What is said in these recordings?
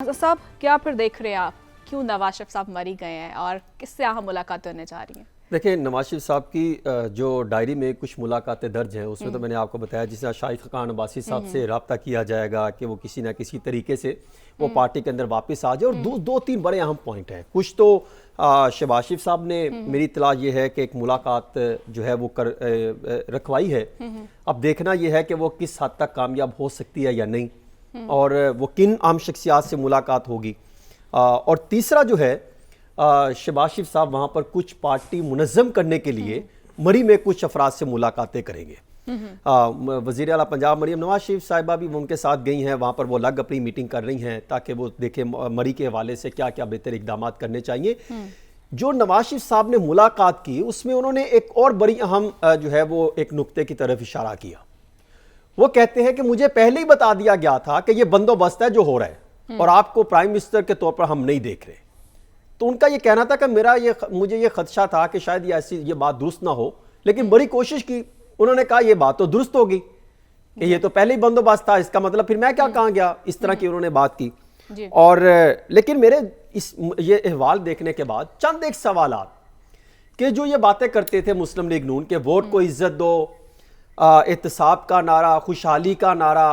आज़ाद साहब, क्या फिर देख रहे हैं आप, क्यों नवाज शरीफ साहब मरी गए हैं और किससे अहम मुलाकातें होने जा रही हैं? देखिए, नवाज शरीफ साहब की जो डायरी में कुछ मुलाकातें दर्ज हैं उसमें तो मैंने आपको बताया, जिस शाहिद खान अब्बासी साहब से रब्ता किया जाएगा कि वो किसी ना किसी तरीके से वो पार्टी के अंदर वापस आ जाए। और दो तीन बड़े अहम पॉइंट हैं। कुछ तो शहबाज शरीफ साहब ने, मेरी इत्तला ये है कि एक मुलाकात जो है वो रखवाई है। अब देखना यह है कि वो किस हद तक कामयाब हो सकती है या नहीं, और वो किन आम शख्सियात से मुलाकात होगी। और तीसरा जो है, शहबाज शरीफ साहब वहाँ पर कुछ पार्टी मुनज़्ज़म करने के लिए मरी में कुछ अफराद से मुलाकातें करेंगे। वज़ीर आला पंजाब मरीम नवाज शरीफ साहिबा भी उनके साथ गई हैं, वहाँ पर वो अलग अपनी मीटिंग कर रही हैं ताकि वो देखें मरी के हवाले से क्या क्या बेहतर इकदाम करने चाहिए। जो नवाज शरीफ साहब ने मुलाकात की उसमें उन्होंने एक और बड़ी अहम जो है वो एक नुक्ते की तरफ इशारा किया। वो कहते हैं कि मुझे पहले ही बता दिया गया था कि ये बंदोबस्त है जो हो रहा है और आपको प्राइम मिनिस्टर के तौर पर हम नहीं देख रहे। तो उनका ये कहना था कि मुझे ये खदशा था कि शायद ये बात दुरुस्त ना हो, लेकिन बड़ी कोशिश की। उन्होंने कहा ये बात तो दुरुस्त होगी कि ये तो पहले ही बंदोबस्त था, इसका मतलब फिर मैं क्या कहाँ गया, इस तरह की उन्होंने बात की। और लेकिन मेरे ये अहवाल देखने के बाद चंद एक सवालात कि जो ये बातें करते थे मुस्लिम लीग नून के वोट को इज्जत दो, एहतसाब का नारा, खुशहाली का नारा,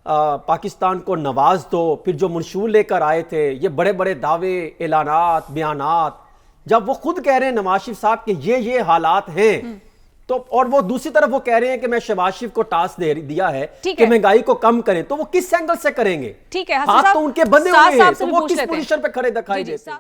पाकिस्तान को नवाज दो, फिर जो मंशूर लेकर आए थे, ये बड़े बड़े दावे, ऐलानात, बयानात, जब वो खुद कह रहे हैं नवाज शरीफ साहब के ये हालात हैं, तो और वो दूसरी तरफ वो कह रहे हैं कि मैं शहबाज शरीफ को टास्क दिया है कि महंगाई को कम करें, तो वो किस एंगल से करेंगे? ठीक है, हाथ तो उनके बंधे हुए हैं, तो वो किस पोजीशन पे खड़े दिखाई देते हैं?